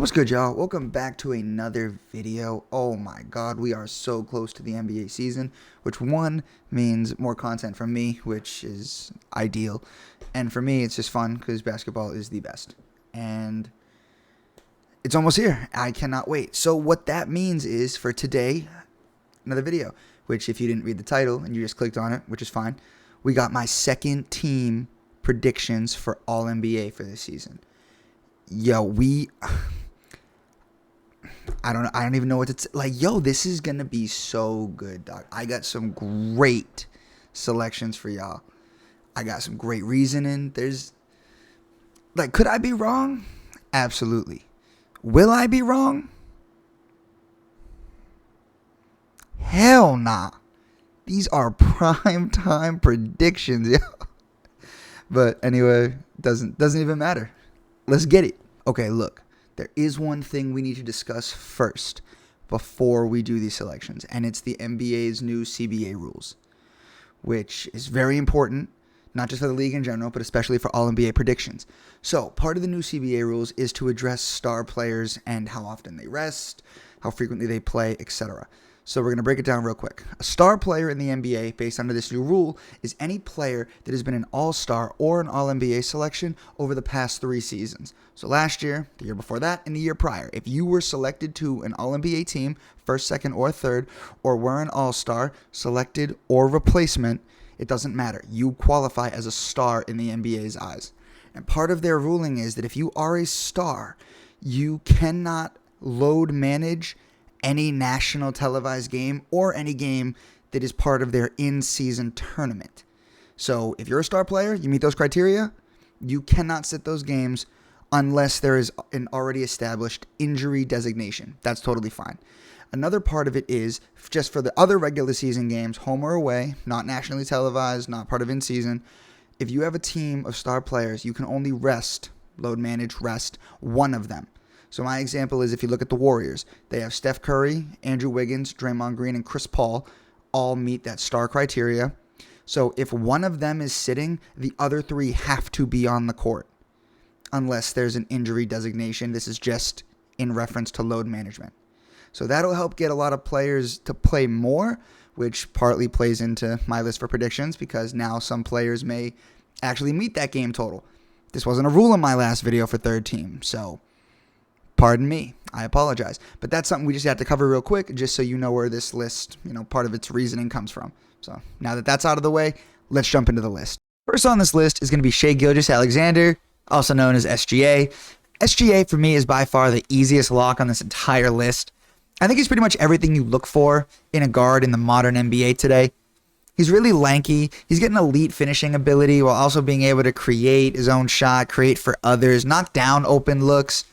What's good, y'all? Welcome back to another video. Oh my god, we are so close to the NBA season, which one means more content from me, which is ideal, and for me it's just fun because basketball is the best, and it's almost here. I cannot wait. So what that means is, for today, another video, which if you didn't read the title and you just clicked on it, which is fine, we got my second team predictions for all NBA for this season. Yo, I don't even know what to like. Yo, this is gonna be so good, dog. I got some great selections for y'all. I got some great reasoning. Could I be wrong? Absolutely. Will I be wrong? Hell nah. These are prime time predictions, yo. But anyway, doesn't even matter. Let's get it. Okay, look. There is one thing we need to discuss first before we do these selections, and it's the NBA's new CBA rules, which is very important, not just for the league in general, but especially for all NBA predictions. So, part of the new CBA rules is to address star players and how often they rest, how frequently they play, etc. So we're going to break it down real quick. A star player in the NBA, based under this new rule, is any player that has been an all-star or an all-NBA selection over the past 3 seasons. So last year, the year before that, and the year prior. If you were selected to an all-NBA team, first, second, or third, or were an all-star, selected, or replacement, it doesn't matter. You qualify as a star in the NBA's eyes. And part of their ruling is that if you are a star, you cannot load manage any national televised game or any game that is part of their in-season tournament. So if you're a star player, you meet those criteria, you cannot sit those games unless there is an already established injury designation. That's totally fine. Another part of it is just for the other regular season games, home or away, not nationally televised, not part of in-season. If you have a team of star players, you can only load manage one of them. So my example is, if you look at the Warriors, they have Steph Curry, Andrew Wiggins, Draymond Green, and Chris Paul all meet that star criteria. So if one of them is sitting, the other 3 have to be on the court unless there's an injury designation. This is just in reference to load management. So that'll help get a lot of players to play more, which partly plays into my list for predictions because now some players may actually meet that game total. This wasn't a rule in my last video for third team, so pardon me, I apologize. But that's something we just have to cover real quick, just so you know where this list, part of its reasoning comes from. So now that that's out of the way, let's jump into the list. First on this list is going to be Shai Gilgeous-Alexander, also known as SGA. SGA for me is by far the easiest lock on this entire list. I think he's pretty much everything you look for in a guard in the modern NBA today. He's really lanky. He's got an elite finishing ability while also being able to create his own shot, create for others, knock down open looks.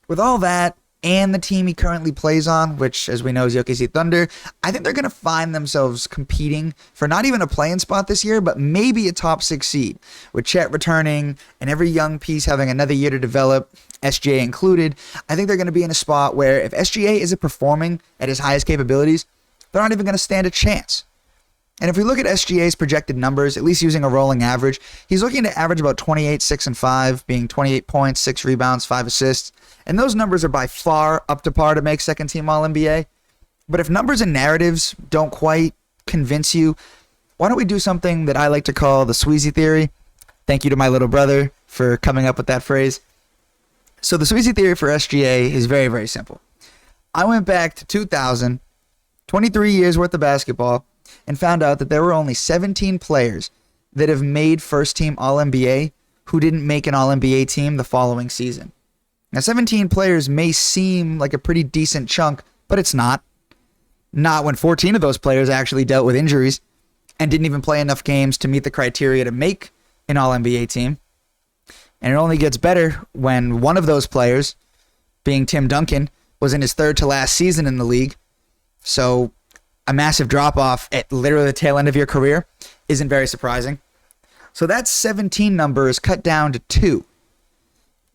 With all that, and the team he currently plays on, which, as we know, is the OKC Thunder, I think they're going to find themselves competing for not even a play-in spot this year, but maybe a top 6 seed. With Chet returning and every young piece having another year to develop, SGA included, I think they're going to be in a spot where if SGA isn't performing at his highest capabilities, they're not even going to stand a chance. And if we look at SGA's projected numbers, at least using a rolling average, he's looking to average about 28, 6, and 5, being 28 points, 6 rebounds, 5 assists. And those numbers are by far up to par to make second team All-NBA. But if numbers and narratives don't quite convince you, why don't we do something that I like to call the Sweezy theory? Thank you to my little brother for coming up with that phrase. So the Sweezy theory for SGA is very, very simple. I went back to 2000, 23 years worth of basketball, and found out that there were only 17 players that have made first team All-NBA who didn't make an All-NBA team the following season. Now, 17 players may seem like a pretty decent chunk, but it's not. Not when 14 of those players actually dealt with injuries and didn't even play enough games to meet the criteria to make an All-NBA team. And it only gets better when one of those players, being Tim Duncan, was in his 3rd to last season in the league. So a massive drop-off at literally the tail end of your career isn't very surprising. So that 17 number is cut down to 2.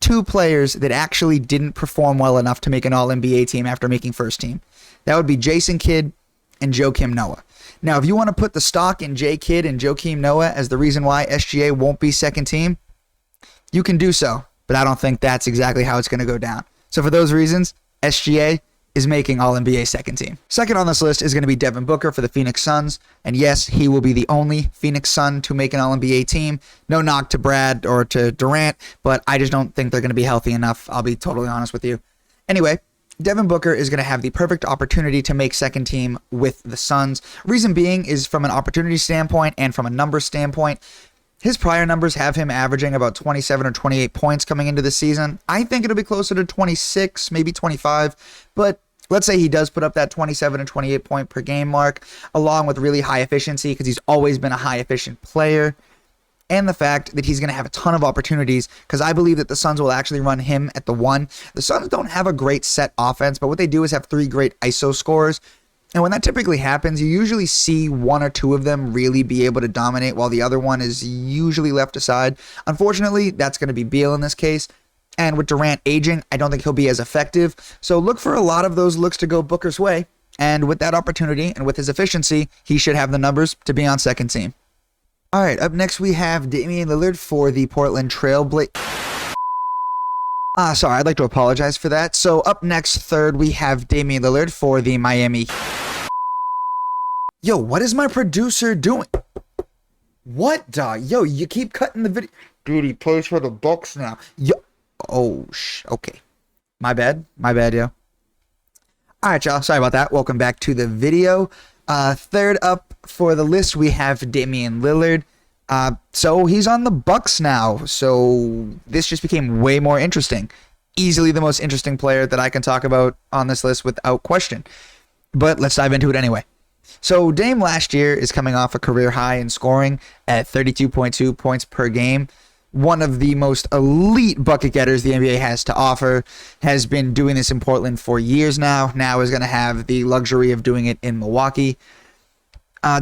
2 players that actually didn't perform well enough to make an All-NBA team after making first team. That would be Jason Kidd and Joakim Noah. Now, if you want to put the stock in J. Kidd and Joakim Noah as the reason why SGA won't be second team, you can do so, but I don't think that's exactly how it's going to go down. So for those reasons, SGA is making All-NBA second team. Second on this list is going to be Devin Booker for the Phoenix Suns. And yes, he will be the only Phoenix Sun to make an All-NBA team. No knock to Brad or to Durant, but I just don't think they're going to be healthy enough. I'll be totally honest with you. Anyway, Devin Booker is going to have the perfect opportunity to make second team with the Suns. Reason being is from an opportunity standpoint and from a numbers standpoint. His prior numbers have him averaging about 27 or 28 points coming into the season. I think it'll be closer to 26, maybe 25, but let's say he does put up that 27 and 28 point per game mark, along with really high efficiency because he's always been a high efficient player, and the fact that he's going to have a ton of opportunities because I believe that the Suns will actually run him at the 1. The Suns don't have a great set offense, but what they do is have 3 great ISO scorers. And when that typically happens, you usually see 1 or 2 of them really be able to dominate while the other one is usually left aside. Unfortunately, that's going to be Beal in this case. And with Durant aging, I don't think he'll be as effective. So look for a lot of those looks to go Booker's way. And with that opportunity and with his efficiency, he should have the numbers to be on second team. All right, up next we have Damian Lillard for the Portland Trail Blazers. Sorry, I'd like to apologize for that. So up next, third, we have Damian Lillard for the Miami. Yo, what is my producer doing? What, dog? Yo, you keep cutting the video. Dude, he plays for the Bucks now. Yo. Oh, okay. My bad, yo. All right, y'all. Sorry about that. Welcome back to the video. Third up for the list, we have Damian Lillard. So he's on the Bucks now. So this just became way more interesting. Easily the most interesting player that I can talk about on this list without question. But let's dive into it anyway. So Dame last year is coming off a career high in scoring at 32.2 points per game. One of the most elite bucket getters the NBA has to offer, has been doing this in Portland for years now. Now is going to have the luxury of doing it in Milwaukee.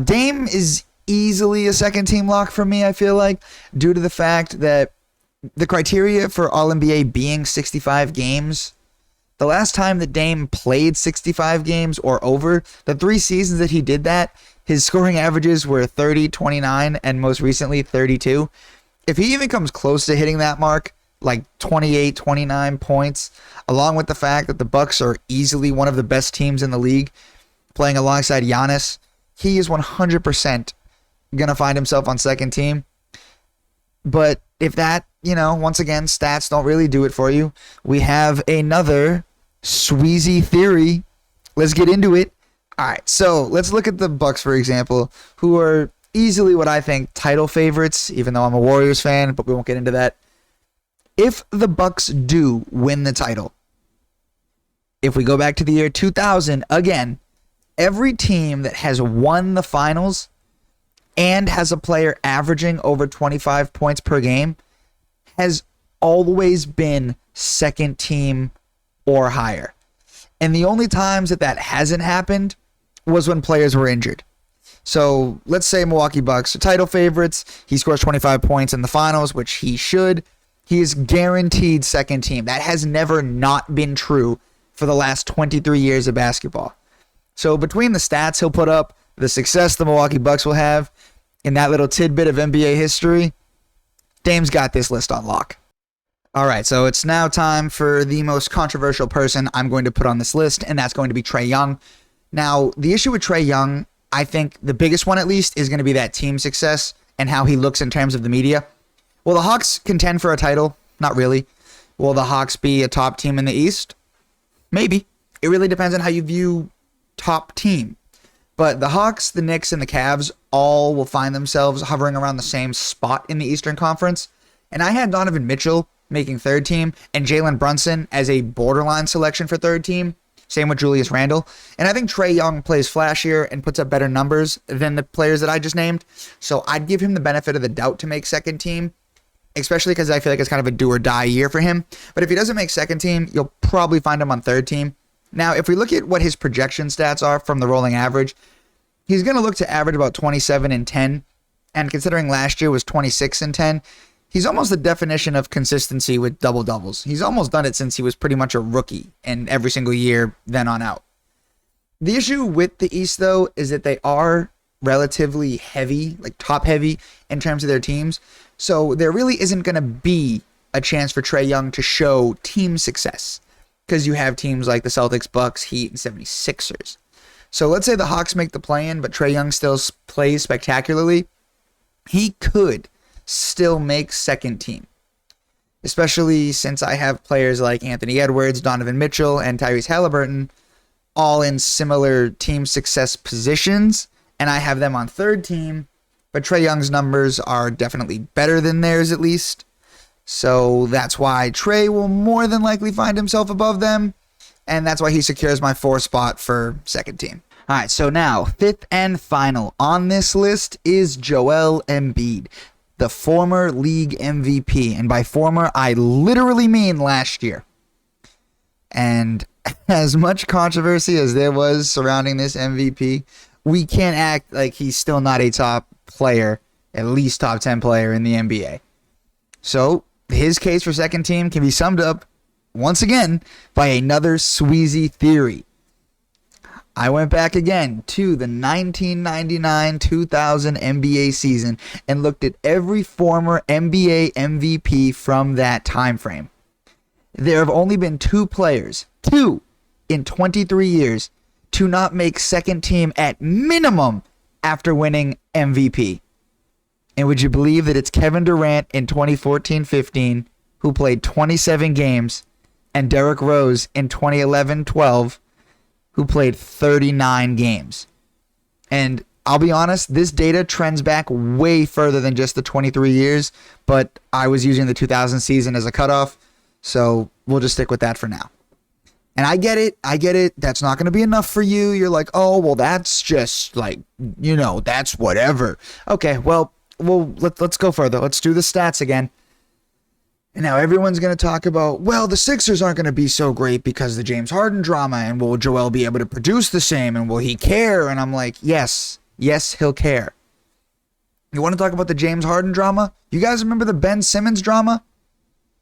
Dame is easily a second team lock for me, I feel like, due to the fact that the criteria for All-NBA being 65 games, the last time that Dame played 65 games or over, the 3 seasons that he did that, his scoring averages were 30, 29, and most recently 32. If he even comes close to hitting that mark, like 28, 29 points, along with the fact that the Bucks are easily one of the best teams in the league, playing alongside Giannis, he is 100% going to find himself on second team. But if that, once again, stats don't really do it for you, we have another Sweezy theory. Let's get into it. All right, so let's look at the Bucks, for example, who are easily what I think title favorites, even though I'm a Warriors fan, but we won't get into that. If the Bucks do win the title, if we go back to the year 2000, again, every team that has won the finals and has a player averaging over 25 points per game has always been second team or higher. And the only times that hasn't happened was when players were injured. So let's say Milwaukee Bucks are title favorites. He scores 25 points in the finals, which he should. He is guaranteed second team. That has never not been true for the last 23 years of basketball. So between the stats he'll put up, the success the Milwaukee Bucks will have, in that little tidbit of NBA history, Dame's got this list on lock. All right, so it's now time for the most controversial person I'm going to put on this list, and that's going to be Trae Young. Now, the issue with Trae Young, I think the biggest one at least, is going to be that team success and how he looks in terms of the media. Will the Hawks contend for a title? Not really. Will the Hawks be a top team in the East? Maybe. It really depends on how you view top team. But the Hawks, the Knicks, and the Cavs all will find themselves hovering around the same spot in the Eastern Conference. And I had Donovan Mitchell making third team and Jalen Brunson as a borderline selection for third team. Same with Julius Randle. And I think Trae Young plays flashier and puts up better numbers than the players that I just named. So I'd give him the benefit of the doubt to make second team, especially because I feel like it's kind of a do or die year for him. But if he doesn't make second team, you'll probably find him on third team. Now, if we look at what his projection stats are from the rolling average, he's going to look to average about 27 and 10. And considering last year was 26 and 10, he's almost the definition of consistency with double-doubles. He's almost done it since he was pretty much a rookie, and every single year then on out. The issue with the East, though, is that they are relatively heavy, like top-heavy, in terms of their teams. So there really isn't going to be a chance for Trae Young to show team success. because you have teams like the Celtics, Bucks, Heat, and 76ers. So let's say the Hawks make the play-in, but Trae Young still plays spectacularly. He could still make second team, especially since I have players like Anthony Edwards, Donovan Mitchell, and Tyrese Halliburton all in similar team success positions, and I have them on third team, but Trae Young's numbers are definitely better than theirs at least. So that's why Trae will more than likely find himself above them, and that's why he secures my 4th spot for second team. All right, so now, 5th and final on this list is Joel Embiid, the former league MVP. And by former, I literally mean last year. And as much controversy as there was surrounding this MVP, we can't act like he's still not a top player, at least top 10 player in the NBA. So his case for second team can be summed up, once again, by another Sweezy theory. I went back again to the 1999-2000 NBA season and looked at every former NBA MVP from that time frame. There have only been 2 players, 2 in 23 years, to not make second team at minimum after winning MVP. And would you believe that it's Kevin Durant in 2014-15, who played 27 games, and Derrick Rose in 2011-12, who played 39 games. And I'll be honest, this data trends back way further than just the 23 years, but I was using the 2000 season as a cutoff, so we'll just stick with that for now. And I get it. That's not going to be enough for you. You're like, oh, well, that's just like, that's whatever. Okay, well, let's go further. Let's do the stats again. And now everyone's going to talk about, well, the Sixers aren't going to be so great because of the James Harden drama, and will Joel be able to produce the same, and will he care? And I'm like, yes, he'll care. You want to talk about the James Harden drama? You guys remember the Ben Simmons drama?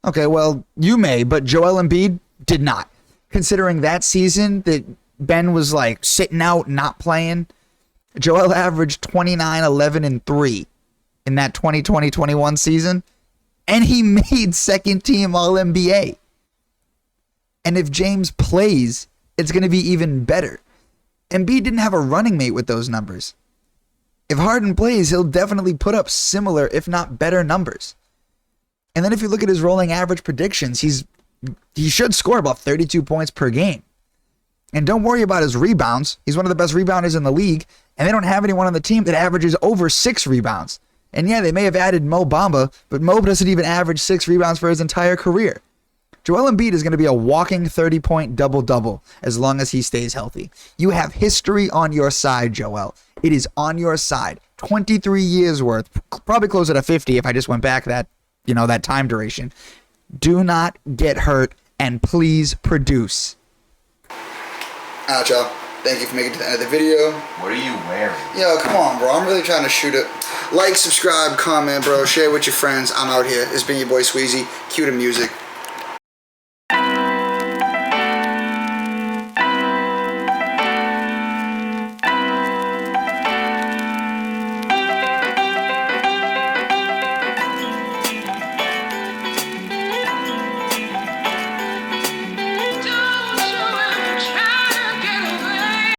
Okay, well, you may, but Joel Embiid did not. Considering that season that Ben was like sitting out, not playing, Joel averaged 29, 11, and 3 in that 2020-21 season. And he made second team All-NBA. And if James plays, it's going to be even better. Embiid didn't have a running mate with those numbers. If Harden plays, he'll definitely put up similar, if not better, numbers. And then if you look at his rolling average predictions, he should score about 32 points per game. And don't worry about his rebounds. He's one of the best rebounders in the league, and they don't have anyone on the team that averages over 6 rebounds. And yeah, they may have added Mo Bamba, but Mo doesn't even average 6 rebounds for his entire career. Joel Embiid is going to be a walking 30-point double-double as long as he stays healthy. You have history on your side, Joel. It is on your side. 23 years worth, probably closer to 50 if I just went back that time duration. Do not get hurt, and please produce. Alright, y'all. Thank you for making it to the end of the video. What are you wearing? Yo, come on, bro. I'm really trying to shoot it. Like, subscribe, comment, bro. Share with your friends. I'm out here. It's been your boy Sweezy. Cue the music.